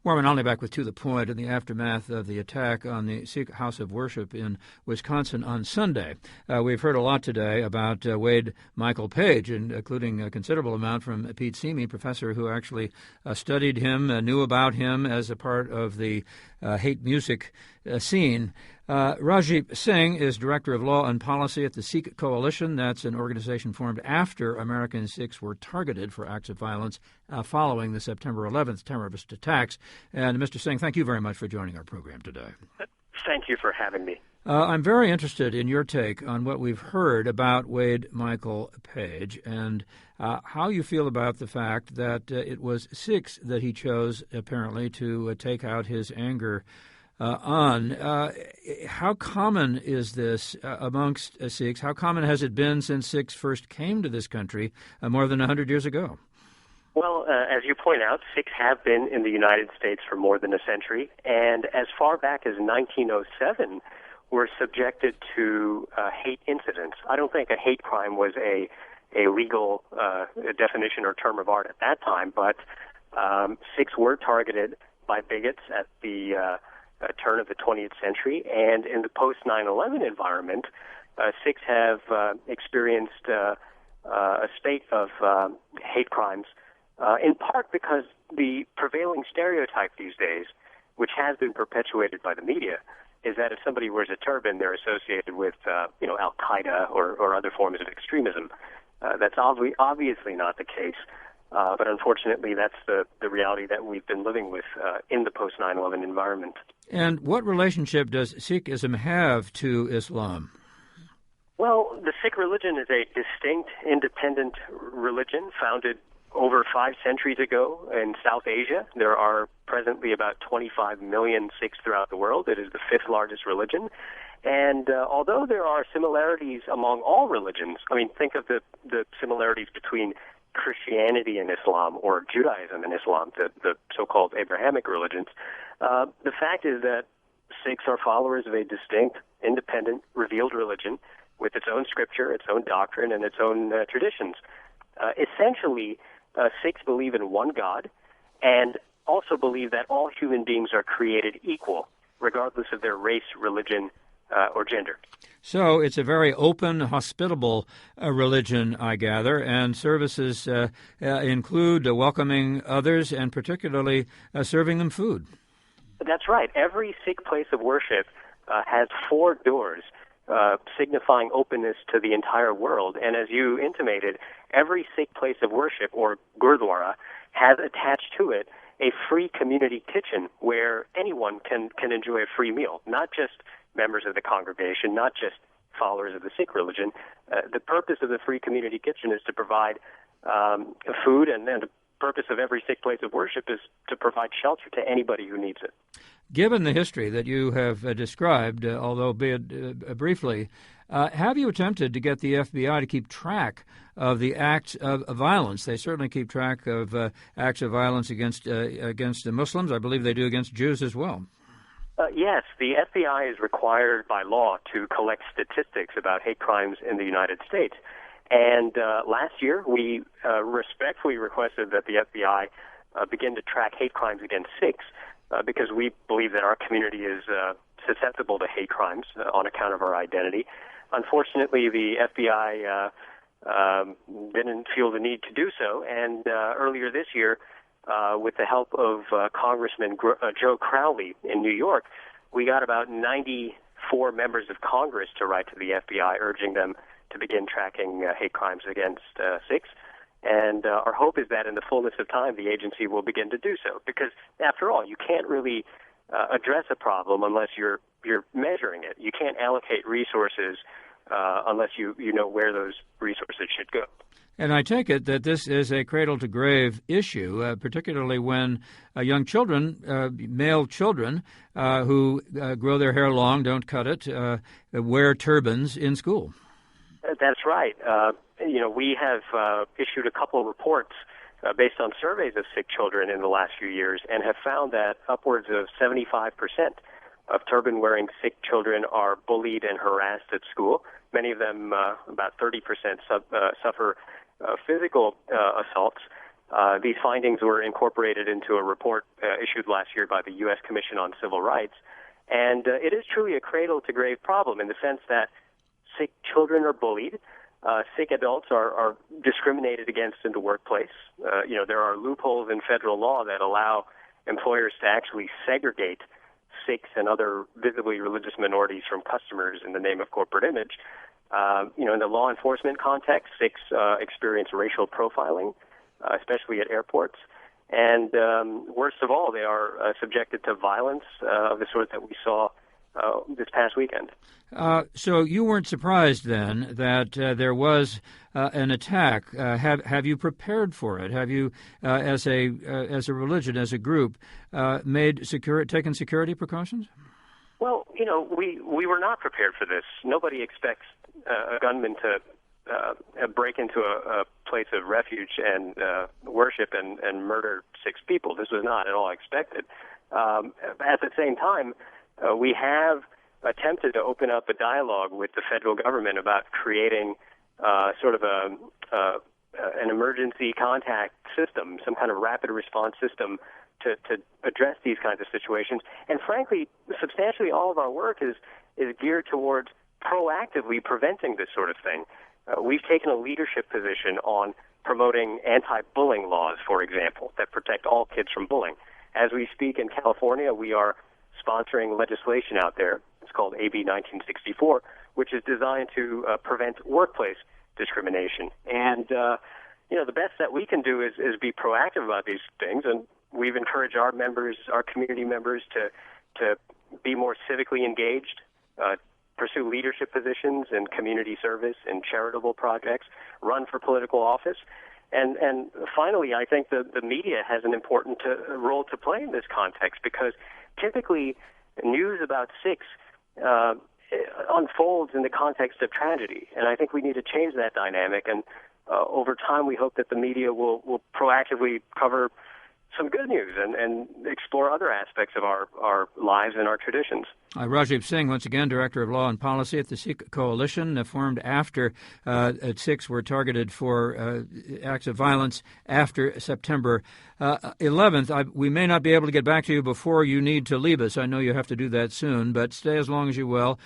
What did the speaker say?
Warren Olney back with To the Point in the aftermath of the attack on the Sikh House of Worship in Wisconsin on Sunday. We've heard a lot today about Wade Michael Page, including a considerable amount from Pete Simi, professor who actually studied him, knew about him as a part of the hate music scene. Rajdeep Singh is Director of Law and Policy at the Sikh Coalition. That's an organization formed after American Sikhs were targeted for acts of violence following the September 11th terrorist attacks. And Mr. Singh, thank you very much for joining our program today. Thank you for having me. I'm very interested in your take on what we've heard about Wade Michael Page and how you feel about the fact that it was Sikhs that he chose, apparently, to take out his anger on. How common is this amongst Sikhs? How common has it been since Sikhs first came to this country more than 100 years ago? Well, as you point out, Sikhs have been in the United States for more than a century, and as far back as 1907, were subjected to hate incidents. I don't think a hate crime was a legal definition or term of art at that time, but Sikhs were targeted by bigots at the turn of the 20th century, and in the post-9/11 environment, Sikhs have experienced a spate of hate crimes, in part because the prevailing stereotype these days, which has been perpetuated by the media, is that if somebody wears a turban, they're associated with, Al-Qaeda or other forms of extremism. That's obviously not the case. But unfortunately, that's the reality that we've been living with in the post-9/11 environment. And what relationship does Sikhism have to Islam? Well, the Sikh religion is a distinct, independent religion founded over 5 centuries ago in South Asia. There are presently about 25 million Sikhs throughout the world. It is the 5th largest religion. And although there are similarities among all religions, I mean, think of the similarities between Christianity and Islam, or Judaism and Islam, the so-called Abrahamic religions, the fact is that Sikhs are followers of a distinct, independent, revealed religion with its own scripture, its own doctrine, and its own traditions. Essentially, Sikhs believe in one God and also believe that all human beings are created equal, regardless of their race, religion, or gender. So it's a very open, hospitable religion, I gather, and services include welcoming others and particularly serving them food. That's right. Every Sikh place of worship has 4 doors signifying openness to the entire world. And as you intimated, every Sikh place of worship, or gurdwara, has attached to it a free community kitchen where anyone can enjoy a free meal, not just members of the congregation, not just followers of the Sikh religion. The purpose of the free community kitchen is to provide food, and the purpose of every Sikh place of worship is to provide shelter to anybody who needs it. Given the history that you have described, although be it briefly, have you attempted to get the FBI to keep track of the acts of violence? They certainly keep track of acts of violence against the Muslims. I believe they do against Jews as well. Yes, the FBI is required by law to collect statistics about hate crimes in the United States. And last year, we respectfully requested that the FBI begin to track hate crimes against Sikhs because we believe that our community is susceptible to hate crimes on account of our identity. Unfortunately, the FBI didn't feel the need to do so, and earlier this year, with the help of Congressman Joe Crowley in New York, we got about 94 members of Congress to write to the FBI urging them to begin tracking hate crimes against Sikhs. And our hope is that in the fullness of time, the agency will begin to do so. Because, after all, you can't really address a problem unless you're measuring it. You can't allocate resources unless you know where those resources should go. And I take it that this is a cradle-to-grave issue, particularly when young children, male children, who grow their hair long, don't cut it, wear turbans in school. That's right. We have issued a couple of reports based on surveys of Sikh children in the last few years and have found that upwards of 75% of turban-wearing Sikh children are bullied and harassed at school. Many of them, about 30%, suffer physical assaults. These findings were incorporated into a report issued last year by the U.S. Commission on Civil Rights. And it is truly a cradle-to-grave problem in the sense that Sikh children are bullied. Sikh adults are discriminated against in the workplace. There are loopholes in federal law that allow employers to actually segregate Sikhs and other visibly religious minorities from customers in the name of corporate image. In the law enforcement context, Sikhs experience racial profiling, especially at airports. And worst of all, they are subjected to violence of the sort that we saw this past weekend. So you weren't surprised then that there was an attack. Have you prepared for it? Have you, as a religion, as a group, taken security precautions? Well, we were not prepared for this. Nobody expects a gunman to break into a place of refuge and worship and murder 6 people. This was not at all expected. At the same time, we have attempted to open up a dialogue with the federal government about creating sort of an emergency contact system, some kind of rapid response system to address these kinds of situations. And frankly, substantially all of our work is geared towards proactively preventing this sort of thing. We've taken a leadership position on promoting anti-bullying laws, for example, that protect all kids from bullying. As we speak in California, we are sponsoring legislation out there. It's called AB 1964, which is designed to prevent workplace discrimination. And, the best that we can do is be proactive about these things. And we've encouraged our members, our community members, to be more civically engaged, pursue leadership positions in community service and charitable projects, run for political office. And finally, I think the media has an important role to play in this context, because typically news about Sikhs unfolds in the context of tragedy. And I think we need to change that dynamic. And over time, we hope that the media will proactively cover some good news and explore other aspects of our lives and our traditions. Rajiv Singh, once again, Director of Law and Policy at the Sikh Coalition, formed after Sikhs were targeted for acts of violence after September 11th. We may not be able to get back to you before you need to leave us. I know you have to do that soon, but stay as long as you will.